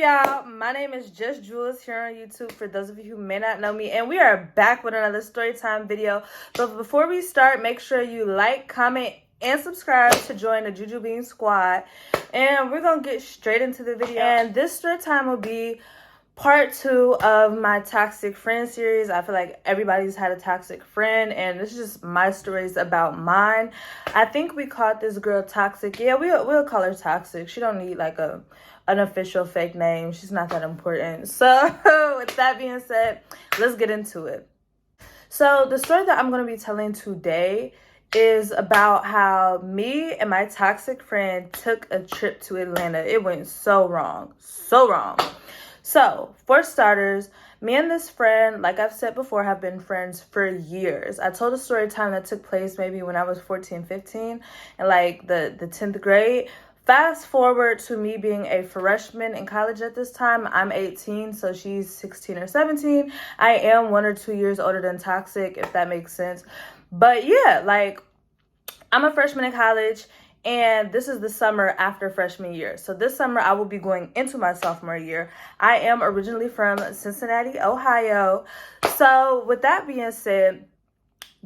y'all? My name is Just Jules here on YouTube for those of you who may not know me, and we are back with another Storytime video. But before we start, make sure you like, comment, and subscribe to join the Juju Bean Squad. And we're gonna get straight into the video. And this Storytime will be part 2 of my toxic friend series. I feel like everybody's had a toxic friend, and this is just my stories about mine. I think we called this girl toxic. Yeah, we'll call her toxic. She don't need like an official fake name. She's not that important. So with that being said, let's get into it. So the story that I'm going to be telling today is about how me and my toxic friend took a trip to Atlanta. It went so wrong. So wrong. So, for starters, me and this friend, like I've said before, have been friends for years. I told a story time that took place maybe when I was 14, 15, and like the 10th grade. Fast forward to me being a freshman in college at this time. I'm 18, so she's 16 or 17. I am 1 or 2 years older than Toxic, if that makes sense. But yeah, like, I'm a freshman in college, and this is the summer after freshman year. So this summer, I will be going into my sophomore year. I am originally from Cincinnati, Ohio. So with that being said,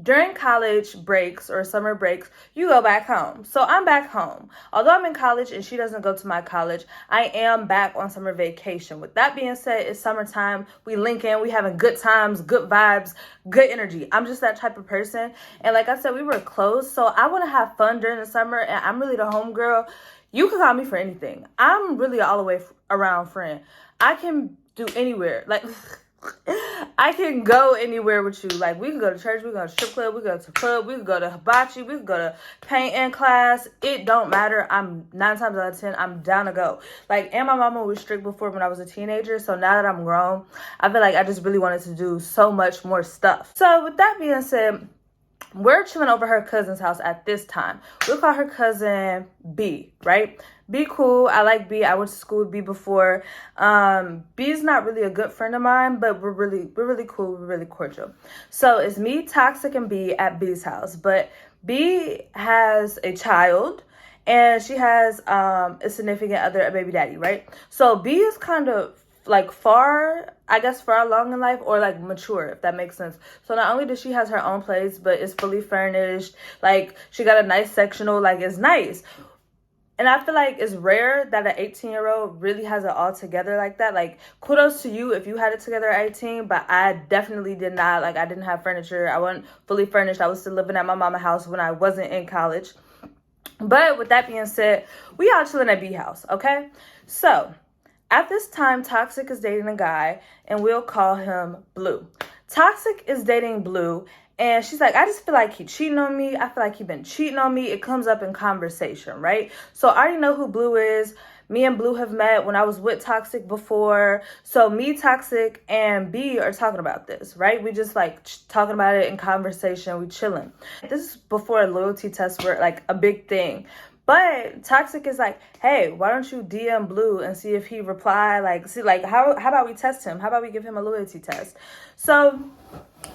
during college breaks or summer breaks, you go back home. So I'm back home. Although I'm in college and she doesn't go to my college, I am back on summer vacation. With that being said, it's summertime. We link in. We having good times, good vibes, good energy. I'm just that type of person. And like I said, we were close. So I want to have fun during the summer. And I'm really the homegirl. You can call me for anything. I'm really all the way around friend. I can do anywhere. Like... I can go anywhere with you. Like, we can go to church, we can go to strip club, we can go to club, we can go to hibachi, we can go to painting class. It don't matter. I'm 9 times out of 10, I'm down to go. Like, and my mama was strict before when I was a teenager. So now that I'm grown, I feel like I just really wanted to do so much more stuff. So with that being said, we're chilling over her cousin's house at this time. We'll call her cousin B, right? B cool. I like B. I went to school with B before. B is not really a good friend of mine, but we're really cool. We're really cordial. So it's me, Toxic, and B at B's house. But B has a child, and she has a significant other, a baby daddy, right? So B is kind of like far along in life, or like mature, if that makes sense. So not only does she has her own place, but it's fully furnished. Like, she got a nice sectional. Like, it's nice. And I feel like it's rare that an 18-year-old really has it all together like that. Like, kudos to you if you had it together at 18, but I definitely did not. Like, I didn't have furniture. I wasn't fully furnished. I was still living at my mama's house when I wasn't in college. But with that being said, we all chilling at B house, okay? So at this time, Toxic is dating a guy, and we'll call him Blue. Toxic is dating Blue, and she's like, I just feel like he cheating on me. I feel like he been cheating on me. It comes up in conversation, right? So I already know who Blue is. Me and Blue have met when I was with Toxic before. So me, Toxic, and B are talking about this, right? We just like talking about it in conversation. We chilling. This is before loyalty tests were like a big thing. But Toxic is like, hey, why don't you DM Blue and see if he reply? Like, see, like, how about we test him? How about we give him a loyalty test? So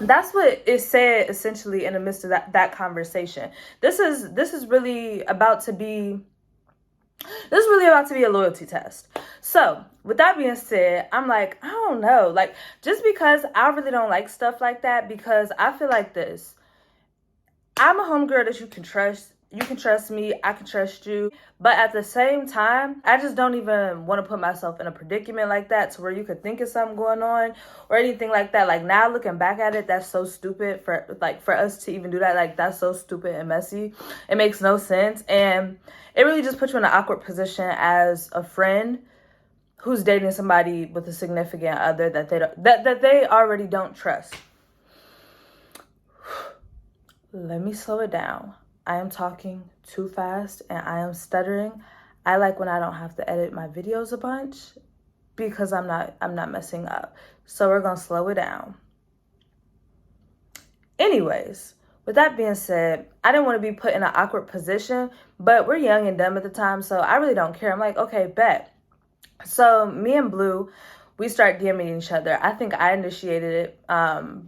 that's what is said essentially in the midst of that conversation. This is really about to be a loyalty test. So with that being said, I'm like, I don't know, like, just because I really don't like stuff like that, because I feel like this. I'm a homegirl that you can trust. You can trust me, I can trust you. But at the same time, I just don't even want to put myself in a predicament like that to where you could think of something going on or anything like that. Like, now looking back at it, that's so stupid for us to even do that. Like, that's so stupid and messy. It makes no sense. And it really just puts you in an awkward position as a friend who's dating somebody with a significant other that they already don't trust. Let me slow it down. I am talking too fast and I am stuttering. I like when I don't have to edit my videos a bunch because I'm not messing up. So we're going to slow it down. Anyways, with that being said, I didn't want to be put in an awkward position, but we're young and dumb at the time, so I really don't care. I'm like, okay, bet. So me and Blue, we start DMing each other. I think I initiated it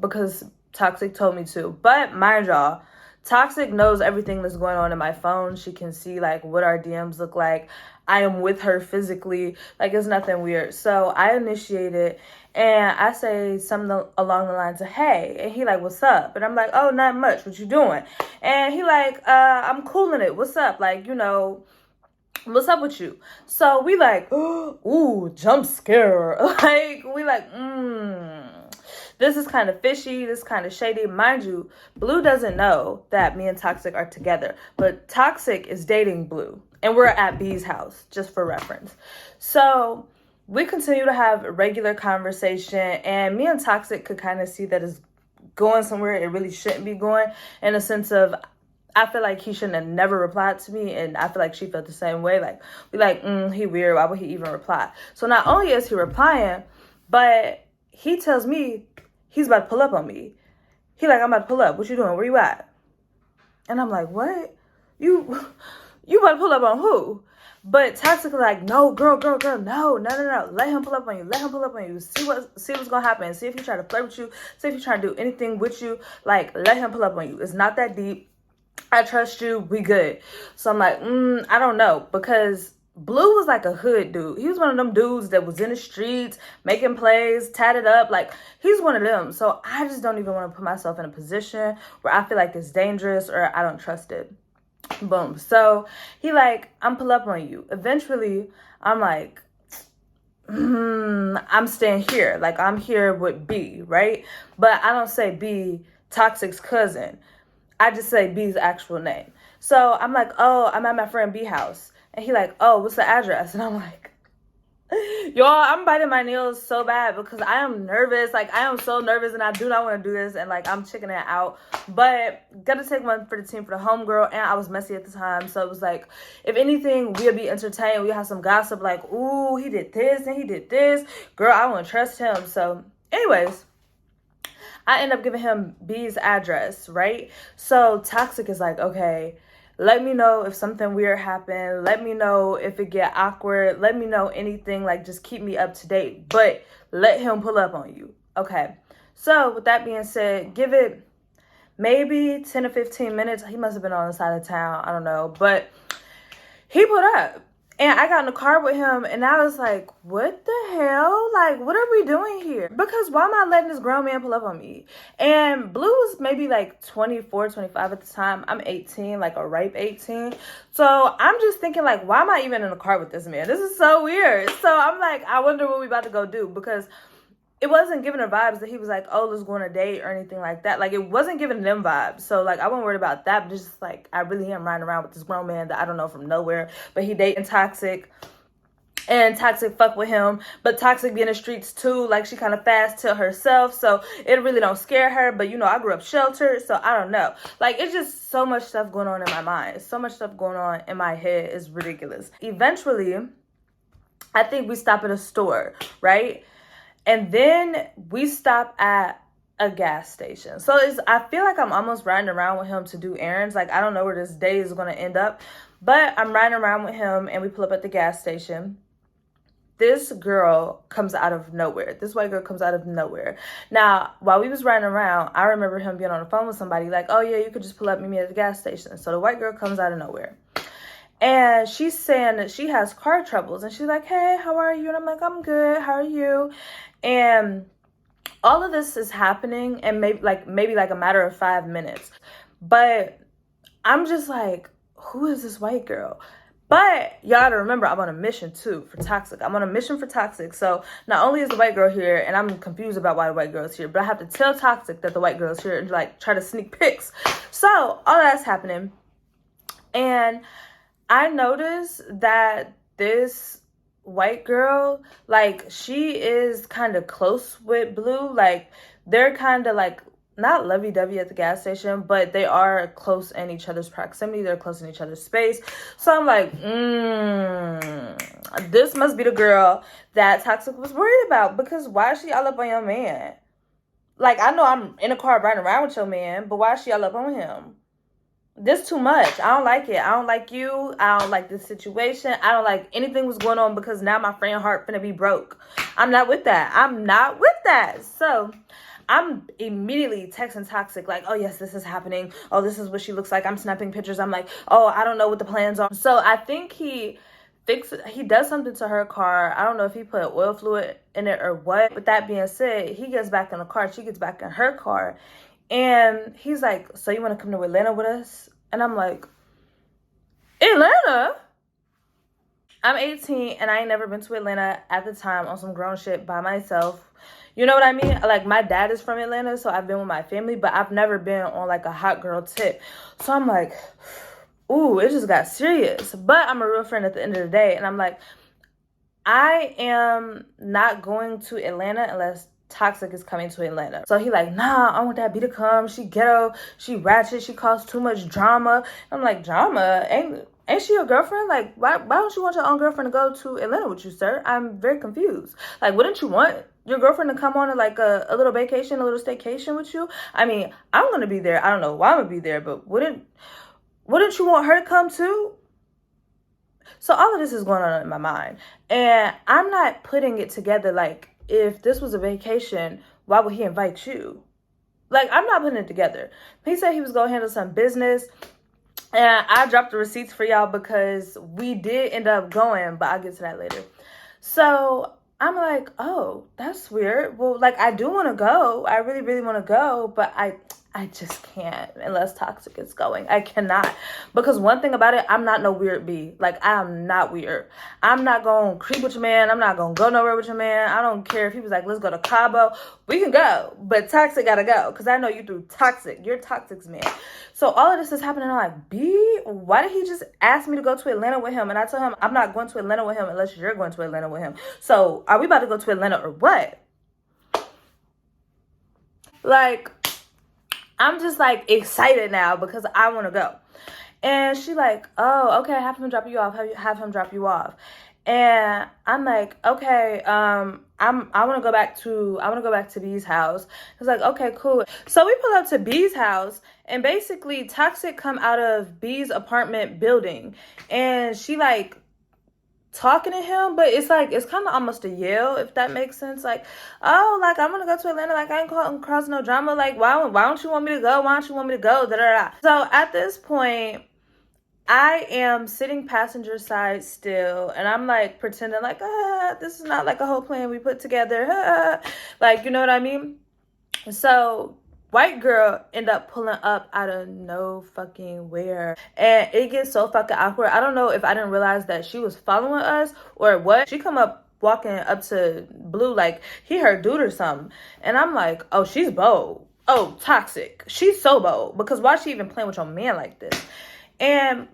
because Toxic told me to. But mind y'all, Toxic knows everything that's going on in my phone. She can see like what our DMs look like. I am with her physically. Like, it's nothing weird. So I initiated, and I say something along the lines of, hey. And he like, what's up? And I'm like, oh, not much. What you doing? And he like, I'm cooling it. What's up? Like, you know, what's up with you? So we like, ooh, jump scare. Like, we like, this is kind of fishy. This is kind of shady. Mind you, Blue doesn't know that me and Toxic are together. But Toxic is dating Blue. And we're at B's house, just for reference. So we continue to have regular conversation. And me and Toxic could kind of see that it's going somewhere it really shouldn't be going. In a sense of, I feel like he shouldn't have never replied to me. And I feel like she felt the same way. Like, we like, he weird. Why would he even reply? So not only is he replying, but he tells me he's about to pull up on me. He like, I'm about to pull up. What you doing? Where you at? And I'm like, what? You about to pull up on who? But Toxic was like, no, girl, no. Let him pull up on you. See what's gonna happen. See if he try to flirt with you. See if he try to do anything with you. Like, let him pull up on you. It's not that deep. I trust you. We good. So I'm like, I don't know, because Blue was like a hood dude. He was one of them dudes that was in the streets, making plays, tatted up. Like, he's one of them. So I just don't even want to put myself in a position where I feel like it's dangerous or I don't trust it. Boom. So he like, I'm pull up on you. Eventually, I'm like, I'm staying here. Like, I'm here with B, right? But I don't say B, Toxic's cousin. I just say B's actual name. So I'm like, oh, I'm at my friend B house. And he like, oh, what's the address? And I'm like, y'all, I'm biting my nails so bad because I am nervous. Like, I am so nervous and I do not want to do this. And like, I'm checking it out. But gotta take one for the team for the homegirl. And I was messy at the time. So it was like, if anything, we'll be entertained. We'll have some gossip like, ooh, he did this and he did this. Girl, I won't trust him. So anyways, I end up giving him B's address, right? So Toxic is like, okay, let me know if something weird happened. Let me know if it get awkward. Let me know anything. Like, just keep me up to date. But let him pull up on you. Okay. So with that being said, give it maybe 10 to 15 minutes. He must have been on the side of town. I don't know. But he pulled up. And I got in the car with him, and I was like, what the hell? Like, what are we doing here? Because why am I letting this grown man pull up on me? And Blue was maybe like 24, 25 at the time. I'm 18, like a ripe 18. So I'm just thinking, like, why am I even in the car with this man? This is so weird. So I'm like, I wonder what we about to go do, because it wasn't giving her vibes that he was like, oh, let's go on a date or anything like that. Like, it wasn't giving them vibes. So, like, I wasn't worried about that. But just, like, I really am riding around with this grown man that I don't know from nowhere. But he dating Toxic. And Toxic fuck with him. But Toxic be in the streets, too. Like, she kind of fast to herself. So, it really don't scare her. But, you know, I grew up sheltered. So, I don't know. Like, it's just so much stuff going on in my mind. So much stuff going on in my head. It's ridiculous. Eventually, I think we stop at a store, right? And then we stop at a gas station. So I feel like I'm almost riding around with him to do errands. Like, I don't know where this day is going to end up. But I'm riding around with him, and we pull up at the gas station. This girl comes out of nowhere. This white girl comes out of nowhere. Now, while we was riding around, I remember him being on the phone with somebody like, oh, yeah, you could just pull up, meet me at the gas station. So the white girl comes out of nowhere. And she's saying that she has car troubles. And she's like, hey, how are you? And I'm like, I'm good. How are you? And all of this is happening in maybe like a matter of 5 minutes. But I'm just like, who is this white girl? But y'all gotta remember, I'm on a mission too for Toxic. I'm on a mission for Toxic. So not only is the white girl here, and I'm confused about why the white girl is here, but I have to tell Toxic that the white girl is here and like try to sneak pics. So all that's happening. And I noticed that this white girl, like, she is kind of close with Blue. Like, they're kind of like not lovey-dovey at the gas station, but they are close in each other's proximity. They're close in each other's space. So I'm like, this must be the girl that Toxic was worried about, because why is she all up on your man? Like, I know I'm in a car riding around with your man, but why is she all up on him? This too much. I don't like it. I don't like you. I don't like this situation. I don't like anything was going on, because now my friend heart finna be broke. I'm not with that. I'm not with that. So I'm immediately texting Toxic like, oh yes, this is happening. Oh, this is what she looks like. I'm snapping pictures. I'm like, oh, I don't know what the plans are. So I think he does something to her car. I don't know if he put oil fluid in it or what. With that being said, he gets back in the car. She gets back in her car. And he's like, so you want to come to Atlanta with us? And I'm like, Atlanta? I'm 18 and I ain't never been to Atlanta at the time on some grown shit by myself. You know what I mean? Like, my dad is from Atlanta, so I've been with my family, but I've never been on like a hot girl tip. So I'm like, ooh, it just got serious. But I'm a real friend at the end of the day. And I'm like, I am not going to Atlanta unless Toxic is coming to Atlanta. So he like, nah, I want that B to come. She ghetto, she ratchet, she caused too much drama. I'm like, drama? Ain't she your girlfriend? Like, why don't you want your own girlfriend to go to Atlanta with you, sir? I'm very confused. Like, wouldn't you want your girlfriend to come on like a little vacation, a little staycation with you? I mean, I'm gonna be there. I don't know why I'm gonna be there, but wouldn't you want her to come too? So all of this is going on in my mind. And I'm not putting it together like, if this was a vacation, why would he invite you? Like, I'm not putting it together. He said he was going to handle some business. And I dropped the receipts for y'all because we did end up going, but I'll get to that later. So I'm like, oh, that's weird. Well, like, I do want to go. I really, really want to go, but I just can't unless Toxic is going. I cannot. Because one thing about it, I'm not no weird bee. Like, I am not weird. I'm not going to creep with your man. I'm not going to go nowhere with your man. I don't care if he was like, let's go to Cabo. We can go. But Toxic got to go. Because I know you through Toxic. You're Toxic's man. So all of this is happening. I'm like, B, why did he just ask me to go to Atlanta with him? And I told him, I'm not going to Atlanta with him unless you're going to Atlanta with him. So are we about to go to Atlanta or what? Like, I'm just like excited now because I want to go. And she like, oh, okay, have him drop you off. Have him drop you off. And I'm like, okay, I want to go back to B's house. It's like, okay, cool. So we pull up to B's house and basically Toxic come out of B's apartment building and she like talking to him, but it's like, it's kind of almost a yell, if that makes sense. Like, oh, like, I'm gonna go to Atlanta, like, I ain't cross no drama, like, why don't you want me to go, why don't you want me to go, da da da. So at this point, I am sitting passenger side still, and I'm like pretending like, this is not like a whole plan we put together, like, you know what I mean? So white girl end up pulling up out of no fucking where. And it gets so fucking awkward. I don't know if I didn't realize that she was following us or what. She come up walking up to Blue like he her dude or something. And I'm like, oh, she's bold. Oh, Toxic. She's so bold. Because why is she even playing with your man like this? And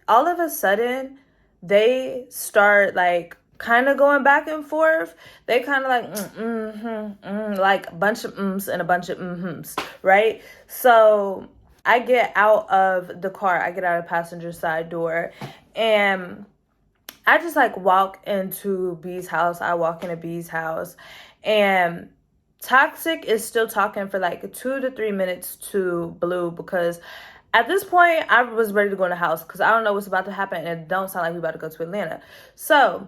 all of a sudden, they start like kind of going back and forth. They kind of like like a bunch of and a bunch of right? So I get out of the car. I get out of the passenger side door and I just like walk into B's house. I walk into B's house and Toxic is still talking for like 2 to 3 minutes to Blue because at this point I was ready to go in the house because I don't know what's about to happen and it don't sound like we about to go to Atlanta. So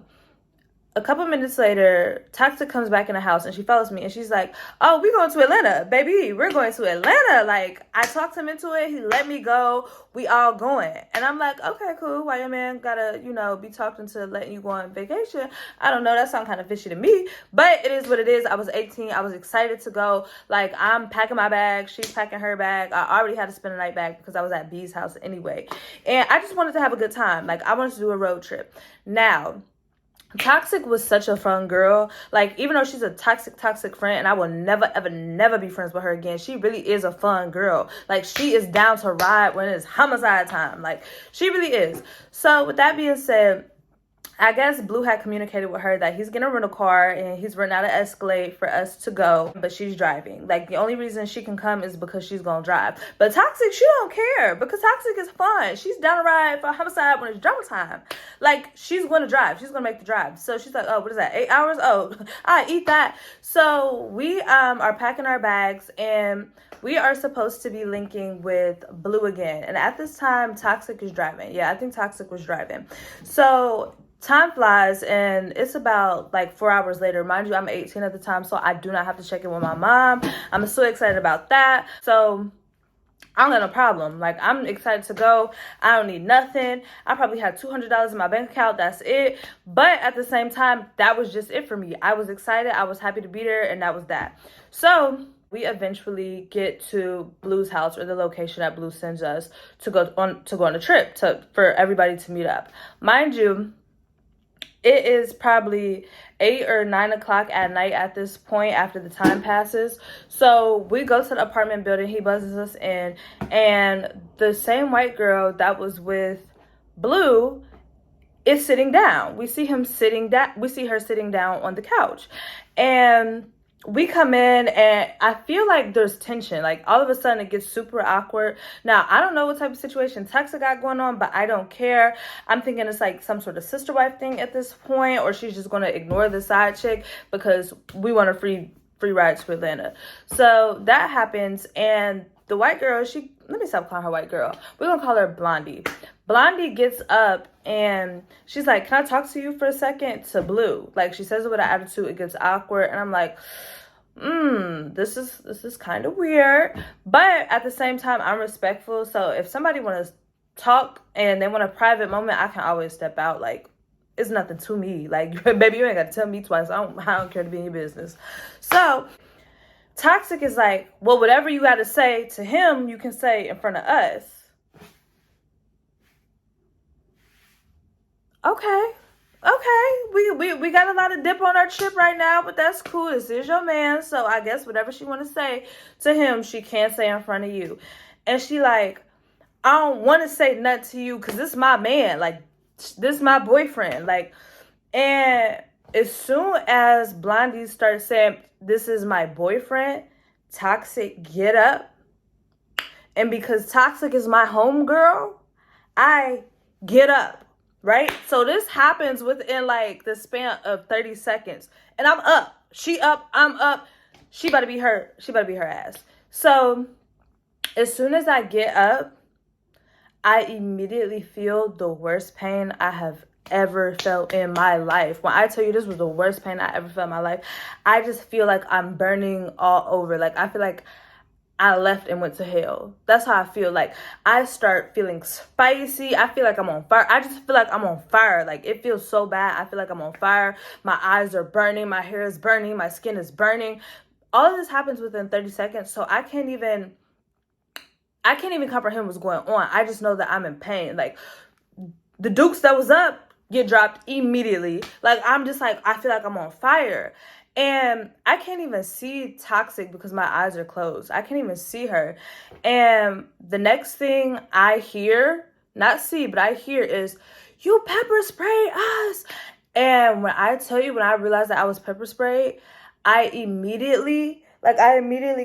a couple minutes later, Toxic comes back in the house and she follows me and she's like, oh, we going to Atlanta, baby. We're going to Atlanta. Like, I talked him into it. He let me go. We all going. And I'm like, okay, cool. Why your man gotta, be talked into letting you go on vacation? I don't know. That sounds kind of fishy to me, but it is what it is. I was 18. I was excited to go. Like, I'm packing my bag. She's packing her bag. I already had to spend the night back because I was at B's house anyway. And I just wanted to have a good time. Like, I wanted to do a road trip. Now, Toxic was such a fun girl. Like, even though she's a toxic friend and I will never, ever, never be friends with her again, she really is a fun girl. Like, she is down to ride when it's homicide time. Like, she really is. So, with that being said, I guess Blue had communicated with her that he's gonna rent a car and he's renting out an Escalade for us to go, but she's driving. Like, the only reason she can come is because she's gonna drive. But Toxic, she don't care because Toxic is fun. She's down to ride for homicide when it's drama time. Like, she's gonna drive. She's gonna make the drive. So she's like, oh, what is that? 8 hours? Oh, I eat that. So we are packing our bags and we are supposed to be linking with Blue again. And at this time, Toxic is driving. Yeah, I think Toxic was driving. So time flies, and it's about like 4 hours later. Mind you, I'm 18 at the time, so I do not have to check in with my mom. I'm so excited about that. So I don't got no problem. Like, I'm excited to go. I don't need nothing. I probably had $200 in my bank account. That's it. But at the same time, that was just it for me. I was excited. I was happy to be there, and that was that. So we eventually get to Blue's house, or the location that Blue sends us to go on a trip for everybody to meet up. Mind you, it is probably 8 or 9 o'clock at night at this point after the time passes. So we go to the apartment building. He buzzes us in, and the same white girl that was with Blue is sitting down. We see her sitting down on the couch, and we come in, and I feel like there's tension. Like, all of a sudden it gets super awkward. Now, I don't know what type of situation Texa got going on, but I don't care. I'm thinking it's like some sort of sister wife thing at this point, or she's just going to ignore the side chick because we want a free ride to Atlanta. So that happens, and the white girl, let me stop calling her white girl. We're going to call her Blondie. Blondie gets up, and she's like, "Can I talk to you for a second?" to Blue. Like, she says it with an attitude. It gets awkward, and I'm like, this is kind of weird. But at the same time, I'm respectful. So if somebody want to talk and they want a private moment, I can always step out. Like, it's nothing to me. Like, baby, you ain't got to tell me twice. I don't care to be in your business. So Toxic is like, well, whatever you got to say to him, you can say in front of us. Okay, we got a lot of dip on our chip right now, but that's cool. This is your man, so I guess whatever she want to say to him, she can't say in front of you. And she like, I don't want to say nothing to you because this is my man. Like, this is my boyfriend. Like, and as soon as Blondie starts saying, this is my boyfriend, Toxic get up. And because Toxic is my homegirl, I get up. Right? So this happens within like the span of 30 seconds. And I'm up. She up. I'm up. She about to be her ass. So as soon as I get up, I immediately feel the worst pain I have ever felt in my life. When I tell you this was the worst pain I ever felt in my life, I just feel like I'm burning all over. Like, I feel like I left and went to hell. That's how I feel. Like, I start feeling spicy. I feel like I'm on fire. I just feel like I'm on fire. Like, it feels so bad. I feel like I'm on fire. My eyes are burning. My hair is burning. My skin is burning. All of this happens within 30 seconds. So I can't even comprehend what's going on. I just know that I'm in pain. Like, the dukes that was up get dropped immediately. Like, I'm just like, I feel like I'm on fire. And I can't even see Toxic because my eyes are closed. I can't even see her. And the next thing I hear, not see, but I hear is, "You pepper sprayed us." And when I tell you, when I realized that I was pepper sprayed, I immediately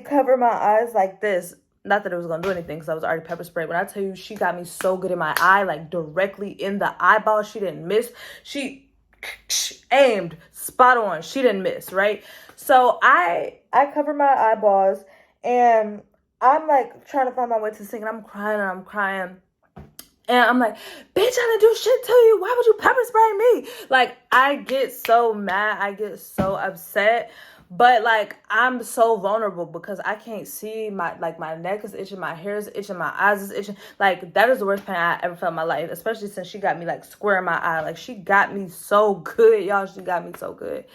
covered my eyes like this. Not that it was going to do anything because I was already pepper sprayed. When I tell you, she got me so good in my eye, like directly in the eyeball. She didn't miss. She aimed spot on. She didn't miss, right? So I cover my eyeballs, and I'm like trying to find my way to the sink, and I'm crying. And I'm like, bitch, I didn't do shit to you. Why would you pepper spray me? Like, I get so mad. I get so upset. But, like, I'm so vulnerable because I can't see. My neck is itching. My hair is itching. My eyes is itching. Like, that is the worst pain I ever felt in my life, especially since she got me, like, square in my eye. Like, she got me so good, y'all. She got me so good.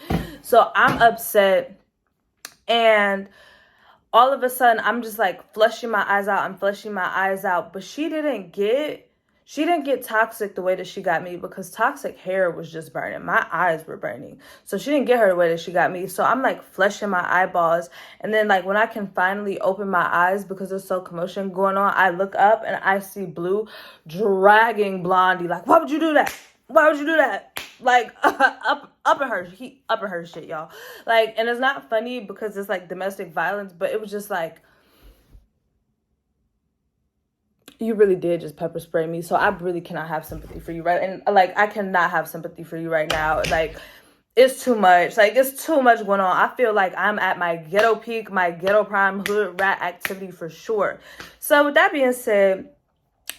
So, I'm upset. And all of a sudden, I'm just, like, flushing my eyes out. I'm flushing my eyes out. But she didn't get Toxic the way that she got me because Toxic hair was just burning. My eyes were burning. So she didn't get her the way that she got me. So I'm like flushing my eyeballs. And then like when I can finally open my eyes because there's so commotion going on, I look up and I see Blue dragging Blondie. Like, why would you do that? Why would you do that? Like, up in her shit, y'all. Like, and it's not funny because it's like domestic violence, but it was just like, you really did just pepper spray me. So I really cannot have sympathy for you, right? And like, I cannot have sympathy for you right now. Like, it's too much. Like, it's too much going on. I feel like I'm at my ghetto peak, my ghetto prime hood rat activity for sure. So with that being said,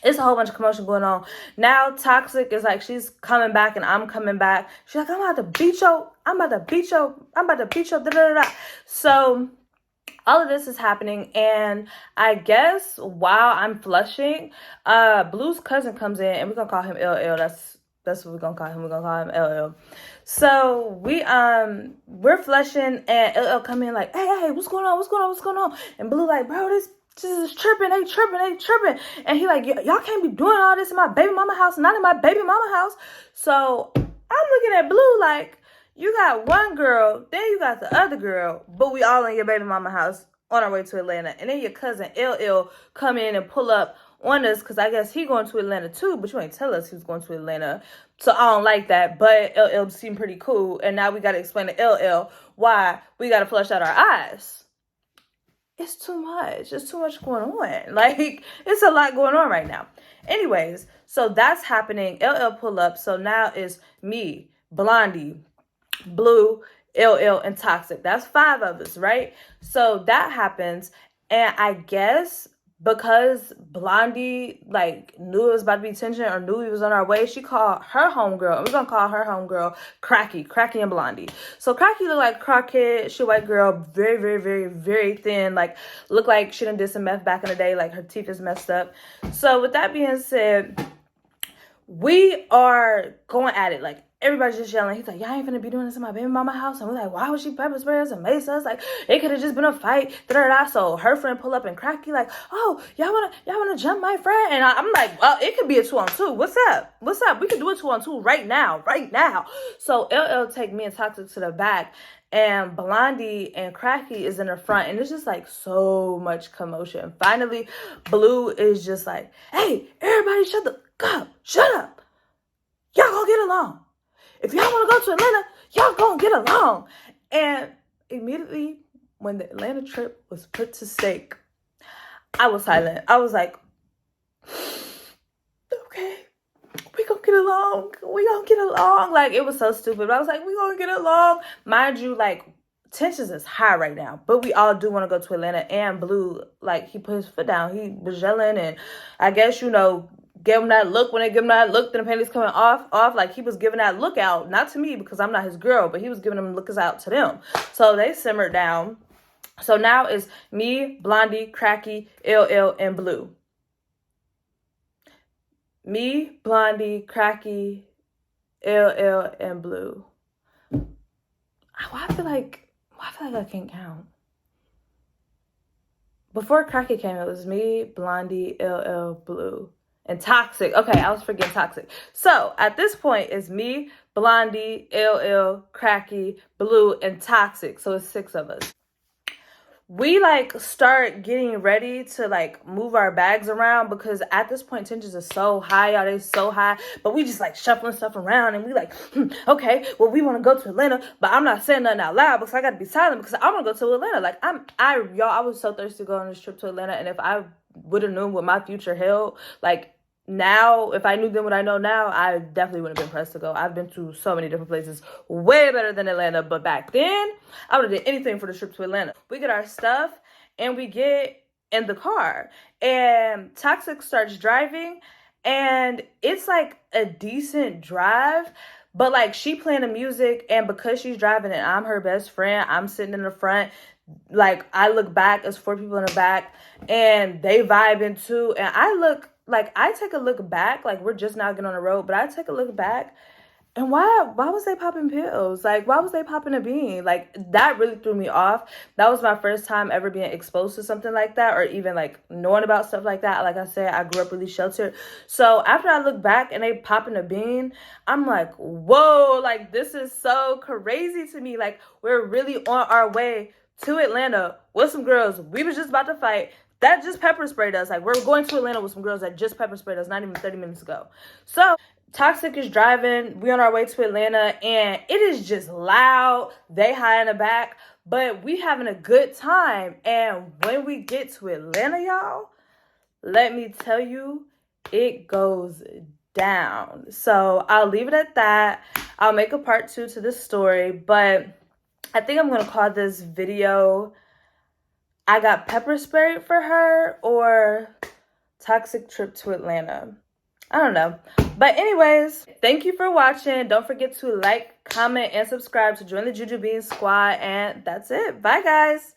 It's a whole bunch of commotion going on. Now Toxic is like, she's coming back and I'm coming back. She's like, I'm about to beat you. I'm about to beat you. I'm about to beat you. Da, da, da, da. So all of this is happening, and I guess while I'm flushing, Blue's cousin comes in, and we're gonna call him LL. That's what we're gonna call him. We're gonna call him LL. So we're flushing, and LL come in like, hey, what's going on? What's going on? What's going on? And Blue like, bro, this is tripping. They tripping. And he like, y'all can't be doing all this in my baby mama house, not in my baby mama house. So I'm looking at Blue like, you got one girl, then you got the other girl, but we all in your baby mama house on our way to Atlanta. And then your cousin LL come in and pull up on us, because I guess he going to Atlanta too, but you ain't tell us he was going to Atlanta. So I don't like that, but LL seemed pretty cool. And now we got to explain to LL why we got to flush out our eyes. It's too much. It's too much going on. Like, it's a lot going on right now. Anyways, so that's happening. LL pull up. So now it's me, Blondie, Blue, LL, and Toxic. That's 5 of us, right? So that happens, and I guess because Blondie like knew it was about to be tension, or knew he was on our way, she called her homegirl, and we're gonna call her homegirl Cracky and Blondie. So Cracky looked like crackhead. She a white girl, very, very, very, very thin, like looked like she done did some meth back in the day, like her teeth is messed up. So with that being said, we are going at it. Like, everybody's just yelling. He's like, y'all ain't finna be doing this in my baby mama house. And we're like, why would she pepper spray us and mace us? Like, it could have just been a fight. Da-da-da. So her friend pull up and Cracky like, oh, y'all wanna jump my friend? And I'm like, well, it could be a 2-on-2. What's up? We could do a 2-on-2 right now. So LL take me and Toxic to the back, and Blondie and Cracky is in the front, and it's just like so much commotion. Finally, Blue is just like, hey, everybody shut up. Y'all gonna get along. If y'all want to go to Atlanta, y'all gonna get along. And immediately when the Atlanta trip was put to stake, I was silent. I was like, okay, we gonna get along. Like, it was so stupid, but I was like, we gonna get along. Mind you, like, tensions is high right now, but we all do want to go to Atlanta. And Blue, like, he put his foot down. He was yelling, and I guess, give him that look. When they give him that look, then the panties coming off. Like, he was giving that look out, not to me because I'm not his girl, but he was giving them looks out to them. So they simmered down. So now it's me, Blondie, Cracky, LL, and Blue. Me, Blondie, Cracky, LL, and Blue. I feel like I can't count. Before Cracky came, it was me, Blondie, LL, Blue, and Toxic. Okay, I was forgetting Toxic. So at this point, it's me, Blondie, LL, Cracky, Blue, and Toxic. So it's 6 of us. We like start getting ready to like move our bags around, because at this point tensions are so high, y'all. They so high, but we just like shuffling stuff around, and we like, okay, well, we want to go to Atlanta, but I'm not saying nothing out loud because I got to be silent because I want to go to Atlanta. Like, I was so thirsty to go on this trip to Atlanta, and if I would have known what my future held, like, now, if I knew then what I know now, I definitely wouldn't have been pressed to go. I've been to so many different places, way better than Atlanta. But back then, I would have did anything for the trip to Atlanta. We get our stuff, and we get in the car. And Toxic starts driving, and it's like a decent drive. But like, she playing the music, and because she's driving and I'm her best friend, I'm sitting in the front. Like, I look back, there's 4 people in the back, and they vibing too. And I take a look back, like, we're just now getting on the road, but I take a look back, and why was they popping pills? Like, why was they popping a bean? Like, that really threw me off. That was my first time ever being exposed to something like that, or even, like, knowing about stuff like that. Like I said, I grew up really sheltered. So after I look back and they popping a bean, I'm like, whoa, like, this is so crazy to me. Like, we're really on our way to Atlanta with some girls we was just about to fight that just pepper sprayed us. Like, we're going to Atlanta with some girls that just pepper sprayed us not even 30 minutes ago. So Toxic is driving. We on our way to Atlanta, and it is just loud. They high in the back, but we having a good time. And when we get to Atlanta, y'all, let me tell you, it goes down. So I'll leave it at that. I'll make a part 2 to this story, but I think I'm going to call this video, I got pepper sprayed for her, or Toxic trip to Atlanta. I don't know. But anyways, thank you for watching. Don't forget to like, comment, and subscribe to join the Juju Beans squad. And that's it. Bye, guys.